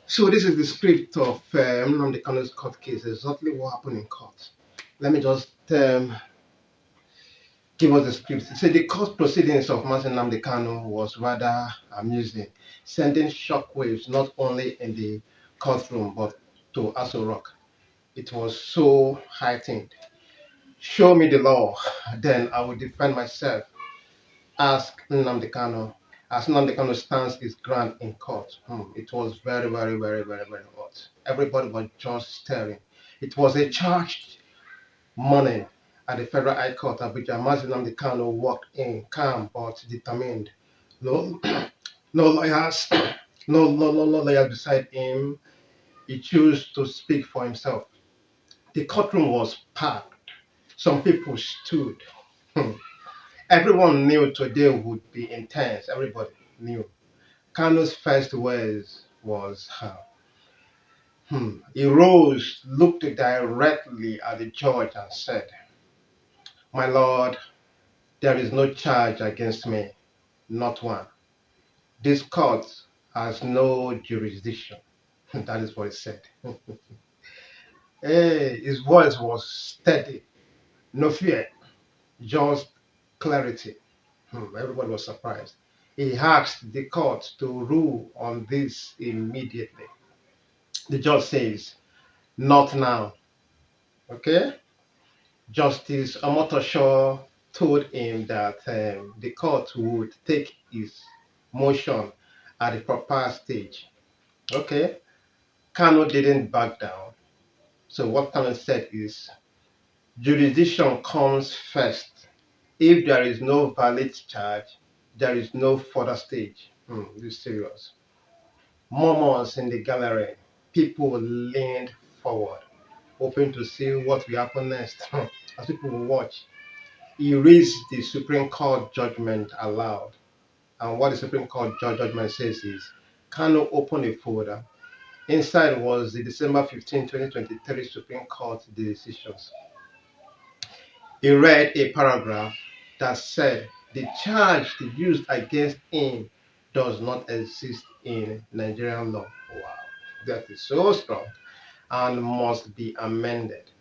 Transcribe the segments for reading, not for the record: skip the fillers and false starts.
So this is the script of Nnamdi Kanu's court case. Exactly what happened in court. Let me just give us the script. So the court proceedings of Mazi Nnamdi Kanu was rather amusing, sending shockwaves not only in the courtroom but to Aso Rock. It was so heightened. Show me the law, then I will defend myself. Ask Nnamdi Kanu. As Nnamdi Kanu stands his ground in court. It was very, very, very, very, very hot. Everybody was just staring. It was a charged morning at the Federal High Court, Abuja. Mazi Nnamdi Kanu walked in calm but determined. No, no lawyers, no lawyers beside him. He chose to speak for himself. The courtroom was packed. Some people stood. Hmm. Everyone knew today would be intense. Everybody knew. Kanu's first words was, he rose, looked directly at the judge and said, "My lord, there is no charge against me, not one. This court has no jurisdiction." That is what he said. Hey, his voice was steady, no fear, just clarity. Everybody was surprised. He asked the court to rule on this immediately. The judge says, "Not now." Okay? Justice Omotosho told him that the court would take his motion at the proper stage. Okay? Kano didn't back down. So what Kano said is, jurisdiction comes first. If there is no valid charge, there is no further stage. This is serious. Murmurs in the gallery. People leaned forward, hoping to see what will happen next. As people will watch, he reads the Supreme Court judgment aloud. And what the Supreme Court judgment says is, Kano opened a folder. Inside was the December 15, 2023 Supreme Court decisions. He read a paragraph that said the charge used against him does not exist in Nigerian law. Wow, that is so strong and must be amended.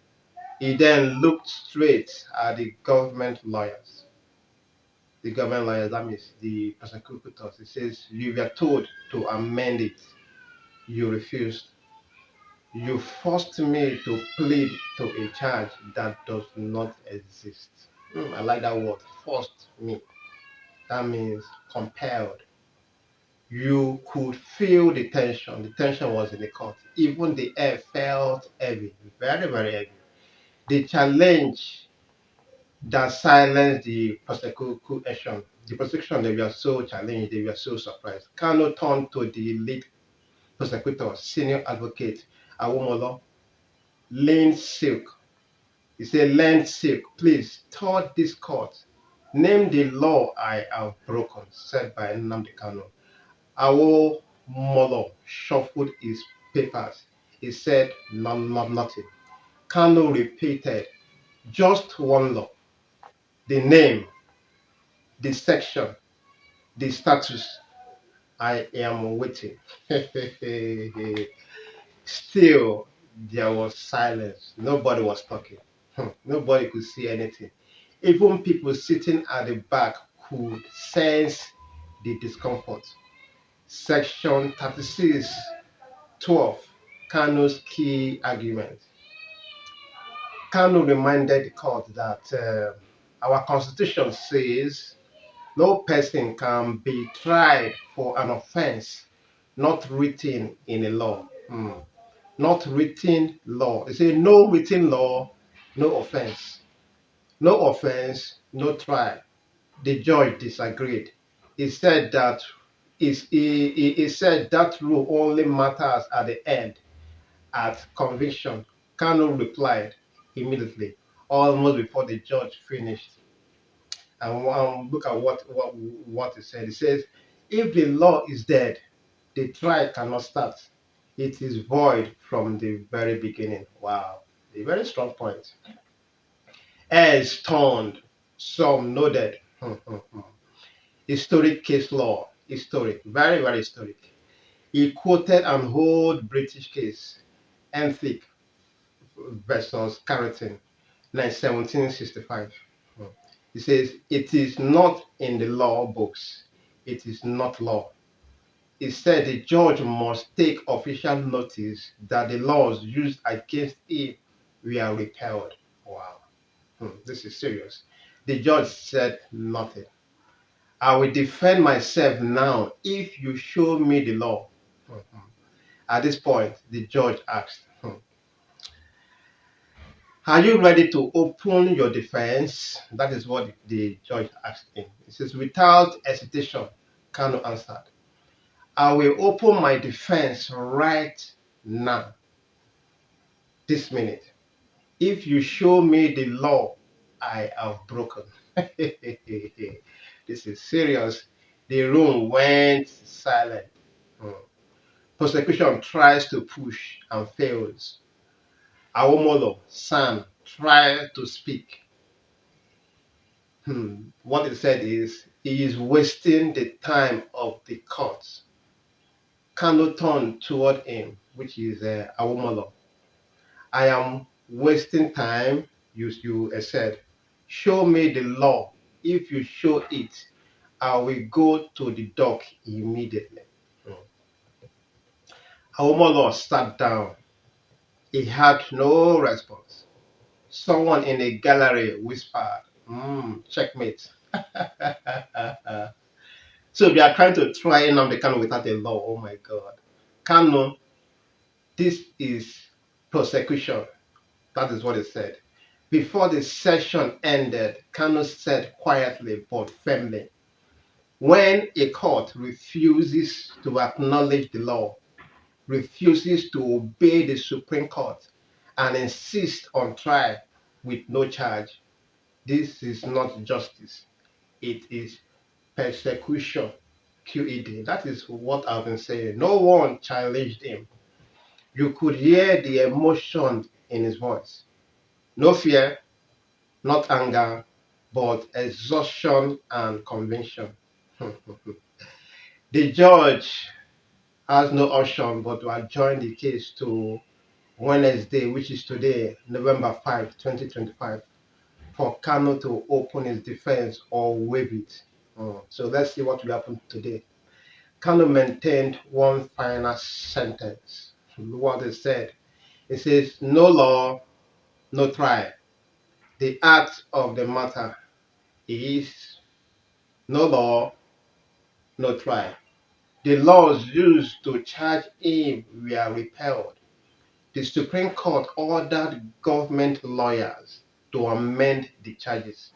He then looked straight at the government lawyers. The government lawyers, that means the prosecutors. He says, "You were told to amend it. You refused. You forced me to plead to a charge that does not exist." I like that word, forced me. That means compelled. You could feel the tension. The tension was in the court. Even the air felt heavy, very, very heavy. The challenge that silenced the prosecution. The prosecution, they were so challenged, they were so surprised. Kano turned to the lead prosecutor, senior advocate, Awomolo, lean silk. He said, "Learn silk, please, taught this court. Name the law I have broken," said by Nnamdi Kanu. Awomolo shuffled his papers. He said, Nothing." Kanu repeated, "Just one law, the name, the section, the status. I am waiting." Still, there was silence. Nobody was talking. Nobody could see anything. Even people sitting at the back could sense the discomfort. Section 36:12, Kano's key argument. Kano reminded the court that our constitution says no person can be tried for an offense not written in a law. Not written law. They say no written law, no offense. No offense, no trial. The judge disagreed. He said that he said that rule only matters at the end, at conviction. Kanu replied immediately, almost before the judge finished. And look at what he said. He says, "If the law is dead, the trial cannot start. It is void from the very beginning." Wow, a very strong point. As turned, some nodded. Historic case law, historic, very, very historic. He quoted an old British case, MNK versus Carrington, 1765. He says, it is not in the law books, it is not law. He said the judge must take official notice that the laws used against him were repealed. Wow, this is serious. The judge said nothing. I will defend myself now if you show me the law. Mhm. At this point, the judge asked, are you ready to open your defense? That is what the judge asked him. He says, without hesitation, Kanu answered, I will open my defense right now, this minute, if you show me the law I have broken. This is serious. The room went silent. Hmm. Prosecution tries to push and fails. Awomolo, Sam, try to speak. What he said is he is wasting the time of the courts. Kano turned toward him, which is Awomolo. I am wasting time, you said. Show me the law. If you show it, I will go to the dock immediately. Hmm. Awomolo sat down. He had no response. Someone in the gallery whispered, checkmate. So they are trying to try Nnamdi Kanu without a law. Oh my God. Kanu, this is prosecution. That is what he said. Before the session ended, Kanu said quietly but firmly, when a court refuses to acknowledge the law, refuses to obey the Supreme Court, and insists on trial with no charge, this is not justice. It is persecution. QED. That is what I've been saying. No one challenged him. You could hear the emotion in his voice. No fear, not anger, but exhaustion and conviction. The judge has no option but to adjourn the case to Wednesday, which is today, November 5, 2025, for Kanu to open his defense or waive it. So let's see what will happen today. Kanu maintained one final sentence. What he said. It says, no law, no trial. The act of the matter is no law, no trial. The laws used to charge him were repealed. The Supreme Court ordered government lawyers to amend the charges,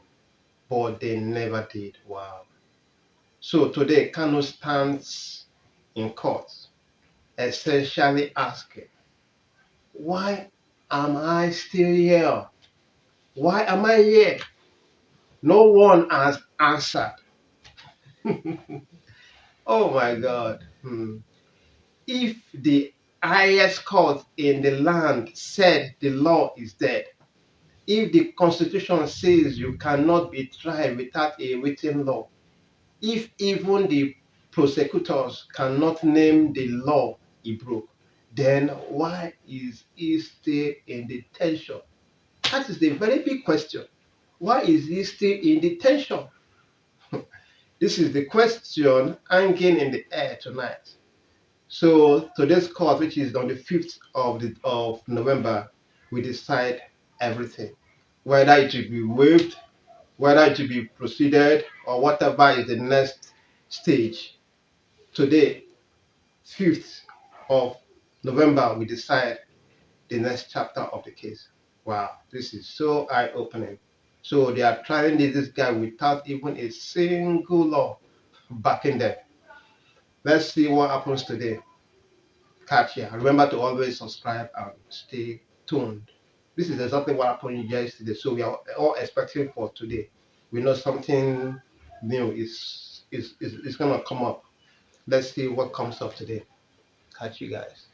but they never did. Wow. So today, Kanu stands in court, essentially asking, why am I still here? Why am I here? No one has answered. Oh my God. If the highest court in the land said the law is dead, if the constitution says you cannot be tried without a written law, if even the prosecutors cannot name the law he broke, then why is he still in detention? That is the very big question. Why is he still in detention? This is the question hanging in the air tonight. So today's court, which is on the 5th of November, we decide everything. Whether it will be waived, whether it will be proceeded, or whatever is the next stage. Today, 5th of November, we decide the next chapter of the case. Wow, this is so eye-opening. So they are trying this guy without even a single law backing them. Let's see what happens today. Catch here. Remember to always subscribe and stay tuned. This is exactly what happened yesterday. So we are all expecting for today. We know something new is gonna come up. Let's see what comes up today. Catch you guys.